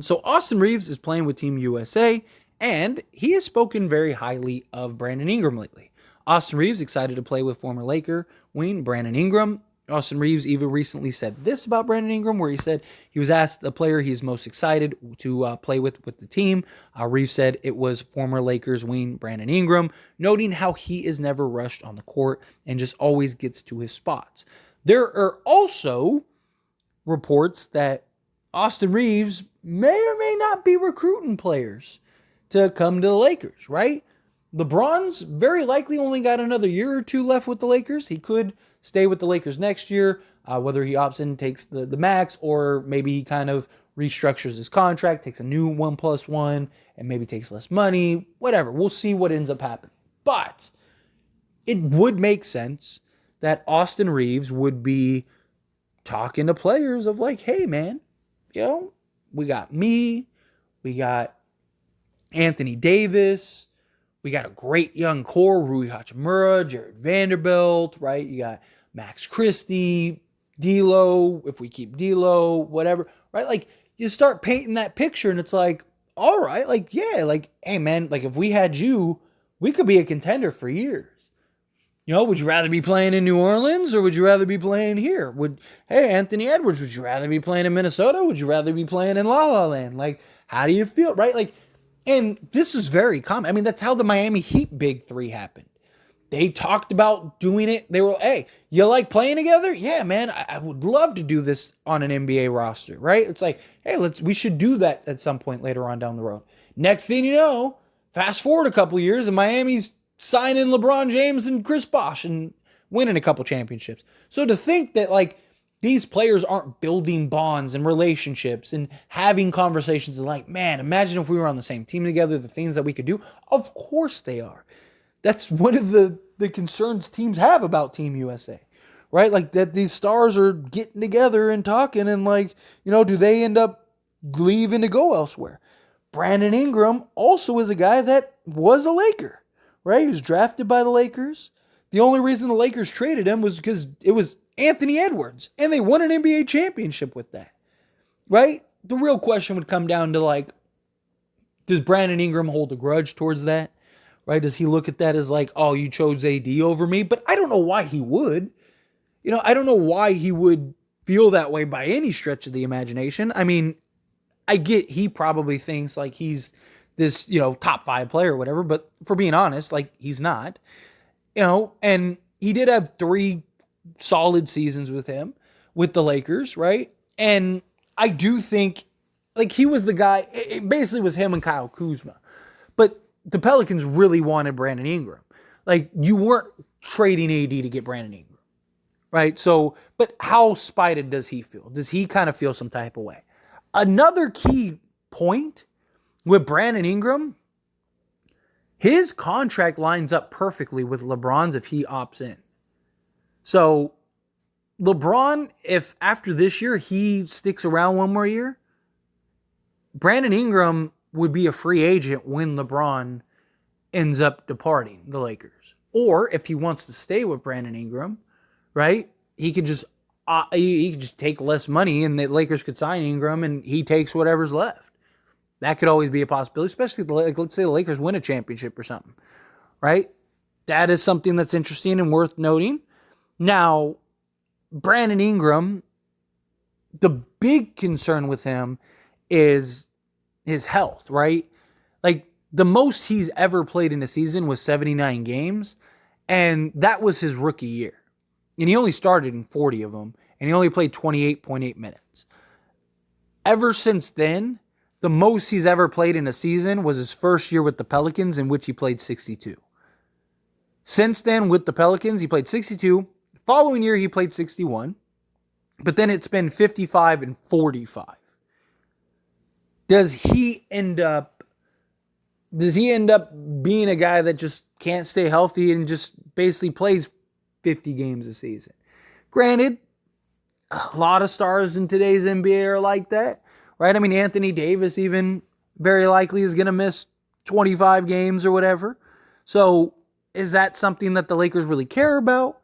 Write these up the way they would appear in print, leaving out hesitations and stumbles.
So Austin Reaves is playing with Team USA, and he has spoken very highly of Brandon Ingram lately. Austin Reaves excited to play with former Laker wing Brandon Ingram. Austin Reaves even recently said this about Brandon Ingram, where he said he was asked the player he's most excited to play with the team. Reaves said it was former Lakers wing Brandon Ingram, noting how he is never rushed on the court and just always gets to his spots. There are also reports that Austin Reaves may or may not be recruiting players to come to the Lakers, right? LeBron's very likely only got another year or two left with the Lakers. He could stay with the Lakers next year, whether he opts in and takes the max, or maybe he kind of restructures his contract, takes a new 1+1, and maybe takes less money, whatever. We'll see what ends up happening. But it would make sense that Austin Reaves would be talking to players of like, hey, man, we got me, we got Anthony Davis, we got a great young core, Rui Hachimura, Jared Vanderbilt, right? You got Max Christie, D'Lo, if we keep D'Lo, whatever, right? Like, you start painting that picture, and it's like, all right, like, yeah, like, hey, man, like, if we had you, we could be a contender for years. Would you rather be playing in New Orleans or would you rather be playing here? Hey, Anthony Edwards, would you rather be playing in Minnesota? Would you rather be playing in La La Land? Like, how do you feel, right? Like, and this is very common. I mean, that's how the Miami Heat Big Three happened. They talked about doing it. They were, hey, you like playing together? Yeah, man, I would love to do this on an NBA roster, right? It's like, hey, we should do that at some point later on down the road. Next thing you know, fast forward a couple years, and Miami's signing LeBron James and Chris Bosh and winning a couple championships. So to think that like these players aren't building bonds and relationships and having conversations and like, man, imagine if we were on the same team together, the things that we could do. Of course they are. That's one of the concerns teams have about Team USA, right? Like that these stars are getting together and talking and like, do they end up leaving to go elsewhere? Brandon Ingram also is a guy that was a Laker. Right? He was drafted by the Lakers. The only reason the Lakers traded him was because it was Anthony Edwards, and they won an NBA championship with that. Right? The real question would come down to like, does Brandon Ingram hold a grudge towards that? Right? Does he look at that as like, oh, you chose AD over me? But I don't know why he would. I don't know why he would feel that way by any stretch of the imagination. I mean, I get he probably thinks like he's this, top 5 player or whatever, but for being honest, like he's not, and he did have 3 solid seasons with the Lakers, right? And I do think like he was the guy, it basically was him and Kyle Kuzma, but the Pelicans really wanted Brandon Ingram. Like you weren't trading AD to get Brandon Ingram, right? So, but how spited does he feel? Does he kind of feel some type of way? Another key point with Brandon Ingram, his contract lines up perfectly with LeBron's if he opts in. So LeBron, if after this year he sticks around one more year, Brandon Ingram would be a free agent when LeBron ends up departing the Lakers. Or if he wants to stay with Brandon Ingram, right, he could just take less money and the Lakers could sign Ingram and he takes whatever's left. That could always be a possibility, especially like, let's say the Lakers win a championship or something, right? That is something that's interesting and worth noting. Now, Brandon Ingram, the big concern with him is his health, right? Like the most he's ever played in a season was 79 games, and that was his rookie year. And he only started in 40 of them, and he only played 28.8 minutes. Ever since then, the most he's ever played in a season was his first year with the Pelicans, in which he played 62. Since then, with the Pelicans, he played 62. The following year, he played 61. But then it's been 55 and 45. Does he end up being a guy that just can't stay healthy and just basically plays 50 games a season? Granted, a lot of stars in today's NBA are like that. Right? I mean, Anthony Davis even very likely is going to miss 25 games or whatever. So is that something that the Lakers really care about?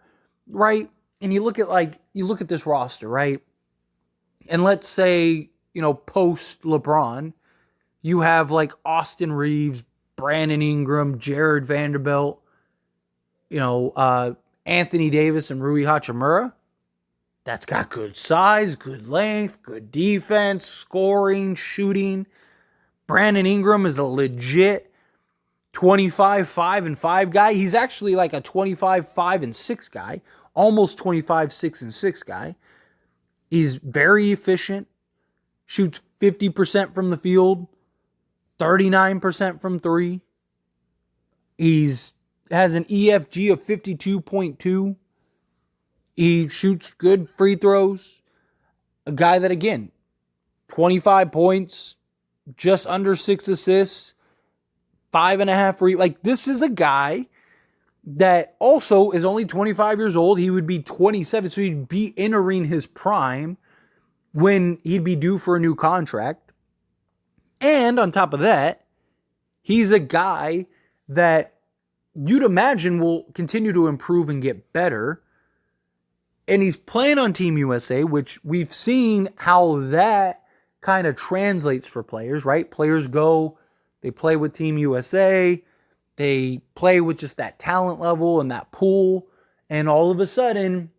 Right? And you look at this roster, right? And let's say, post LeBron, you have like Austin Reaves, Brandon Ingram, Jared Vanderbilt, Anthony Davis, and Rui Hachimura. That's got good size, good length, good defense, scoring, shooting. Brandon Ingram is a legit 25, 5, and 5 guy. He's actually like a 25, 5, and 6 guy, almost 25, 6, and 6 guy. He's very efficient, shoots 50% from the field, 39% from 3. He's has an EFG of 52.2. He shoots good free throws. A guy that, again, 25 points, just under 6 assists, 5.5 like, this is a guy that also is only 25 years old. He would be 27, so he'd be entering his prime when he'd be due for a new contract. And on top of that, he's a guy that you'd imagine will continue to improve and get better. And he's playing on Team USA, which we've seen how that kind of translates for players, right? Players go, they play with Team USA, they play with just that talent level and that pool, and all of a sudden,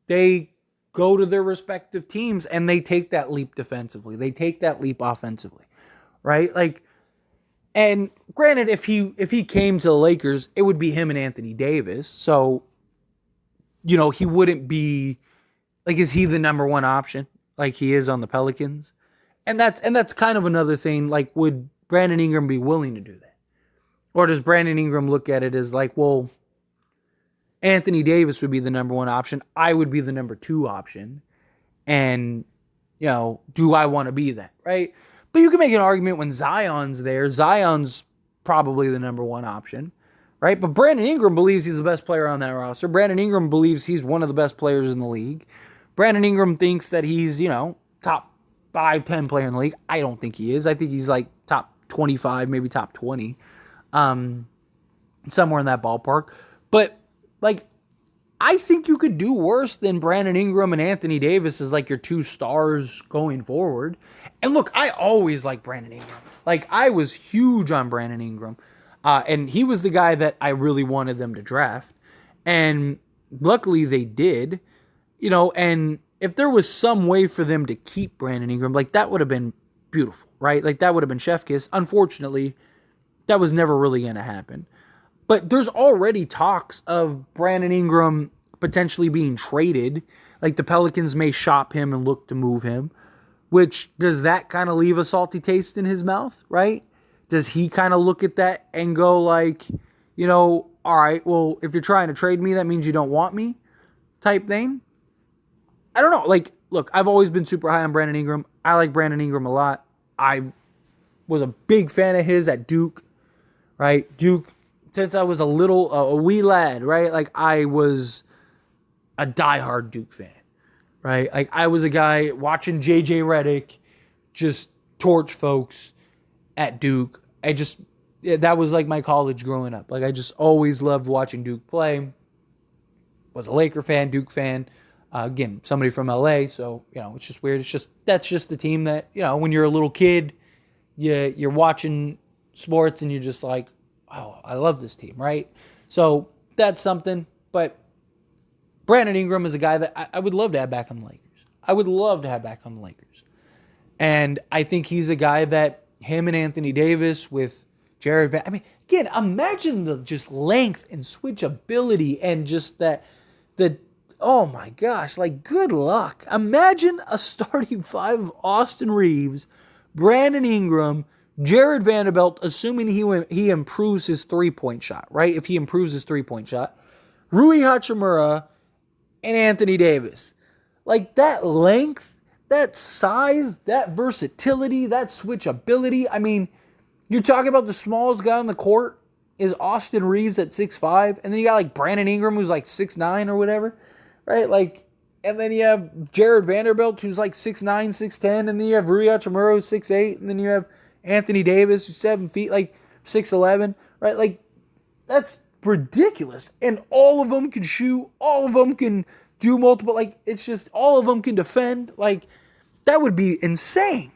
they go to their respective teams and they take that leap defensively. They take that leap offensively, right? Like, and granted, if he came to the Lakers, it would be him and Anthony Davis. So, he wouldn't be like, is he the number one option like he is on the Pelicans? And that's kind of another thing. Like, would Brandon Ingram be willing to do that? Or does Brandon Ingram look at it as like, well, Anthony Davis would be the number one option. I would be the number 2 option. And, do I want to be that, right? But you can make an argument when Zion's there. Zion's probably the number 1 option, right? But Brandon Ingram believes he's the best player on that roster. Brandon Ingram believes he's one of the best players in the league. Brandon Ingram thinks that he's, top 5, 10 player in the league. I don't think he is. I think he's like top 25, maybe top 20. Somewhere in that ballpark. But, like, I think you could do worse than Brandon Ingram and Anthony Davis as like your 2 stars going forward. And look, I always liked Brandon Ingram. Like, I was huge on Brandon Ingram. And he was the guy that I really wanted them to draft. And luckily they did. And if there was some way for them to keep Brandon Ingram, like, that would have been beautiful, right? Like, that would have been chef kiss. Unfortunately, that was never really going to happen. But there's already talks of Brandon Ingram potentially being traded. Like, the Pelicans may shop him and look to move him. Which, does that kind of leave a salty taste in his mouth, right? Does he kind of look at that and go like, all right, well, if you're trying to trade me, that means you don't want me type thing? I don't know. Like, look, I've always been super high on Brandon Ingram. I like Brandon Ingram a lot. I was a big fan of his at Duke, right? Duke, since I was a wee lad, right? Like, I was a diehard Duke fan, right? Like, I was a guy watching J.J. Redick just torch folks at Duke. That was like my college growing up. Like, I just always loved watching Duke play. Was a Laker fan, Duke fan. Again, somebody from LA, so, it's just weird. That's just the team that, when you're a little kid, you're watching sports and you're just like, oh, I love this team, right? So that's something. But Brandon Ingram is a guy that I would love to have back on the Lakers. I would love to have back on the Lakers. And I think he's a guy that him and Anthony Davis with Jared again, imagine the just length and switchability and just oh my gosh, like, good luck. Imagine a starting 5 of Austin Reaves, Brandon Ingram, Jared Vanderbilt, assuming he improves his 3-point shot, right? If he improves his 3-point shot, Rui Hachimura, and Anthony Davis. Like, that length, that size, that versatility, that switchability. I mean, you're talking about the smallest guy on the court is Austin Reaves at 6'5", and then you got like Brandon Ingram who's like 6'9" or whatever, right? Like, and then you have Jared Vanderbilt who's like 6'9", 6'10", and then you have Rui Hachimura who's 6'8", and then you have Anthony Davis who's 7 feet, like 6'11", right? Like, that's ridiculous. And all of them can shoot, all of them can do multiple, like, it's just all of them can defend. Like, that would be insane.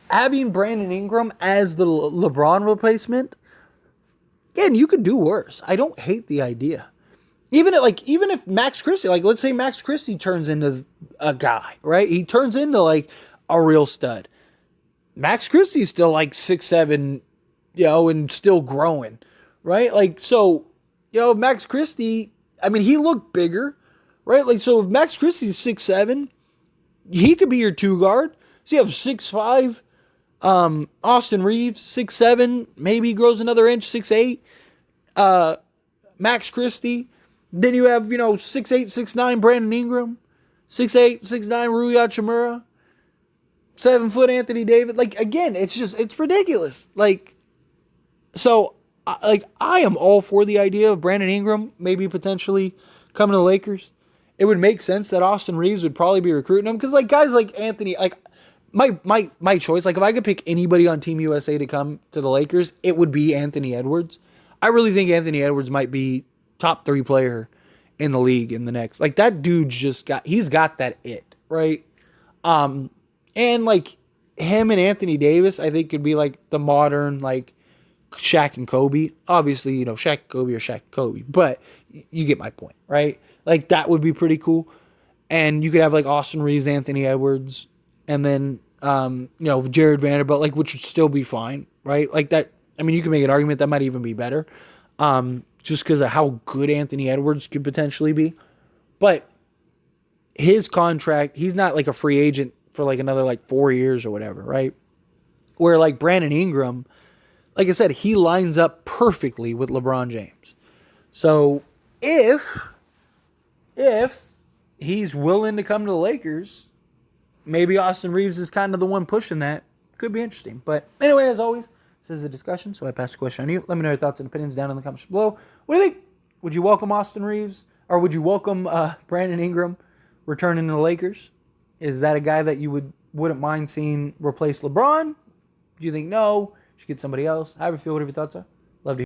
having Brandon Ingram as the LeBron replacement, again, you could do worse. I don't hate the idea. Even if Max Christie, like let's say Max Christie turns into a guy, right? He turns into like a real stud. Max Christie's still like 6'7", and still growing, right? Like so, Max Christie, I mean, he looked bigger, right? Like so, if Max Christie's 6'7", he could be your two guard. So you have 6'5", Austin Reaves 6'7", maybe grows another inch, 6'8". Max Christie. Then you have 6'8", 6'9", Brandon Ingram, 6'8", 6'9", Rui Hachimura, 7-foot Anthony Davis. Like again, it's ridiculous. Like so, I am all for the idea of Brandon Ingram maybe potentially coming to the Lakers. It would make sense that Austin Reaves would probably be recruiting him because like guys like Anthony, like my choice. Like if I could pick anybody on Team USA to come to the Lakers, it would be Anthony Edwards. I really think Anthony Edwards might be top 3 player in the league in the next. Like that dude's he's got that it, right? And like him and Anthony Davis, I think could be like the modern like Shaq and Kobe. Obviously, Shaq and Kobe or Shaq and Kobe, but you get my point, right? Like that would be pretty cool. And you could have like Austin Reaves, Anthony Edwards, and then Jared Vanderbilt, like which would still be fine, right? Like that. I mean, you can make an argument that might even be better, just because of how good Anthony Edwards could potentially be. But his contract, he's not like a free agent for like another like 4 years or whatever, right? Where like Brandon Ingram, like I said, he lines up perfectly with LeBron James. So if he's willing to come to the Lakers, maybe Austin Reaves is kind of the one pushing that. Could be interesting. But anyway, as always, this is a discussion, so I pass the question on you. Let me know your thoughts and opinions down in the comments below. What do you think? Would you welcome Austin Reaves? Or would you welcome Brandon Ingram returning to the Lakers? Is that a guy that you wouldn't mind seeing replace LeBron? Do you think no? Should get somebody else? However you feel, whatever your thoughts are. Love to hear.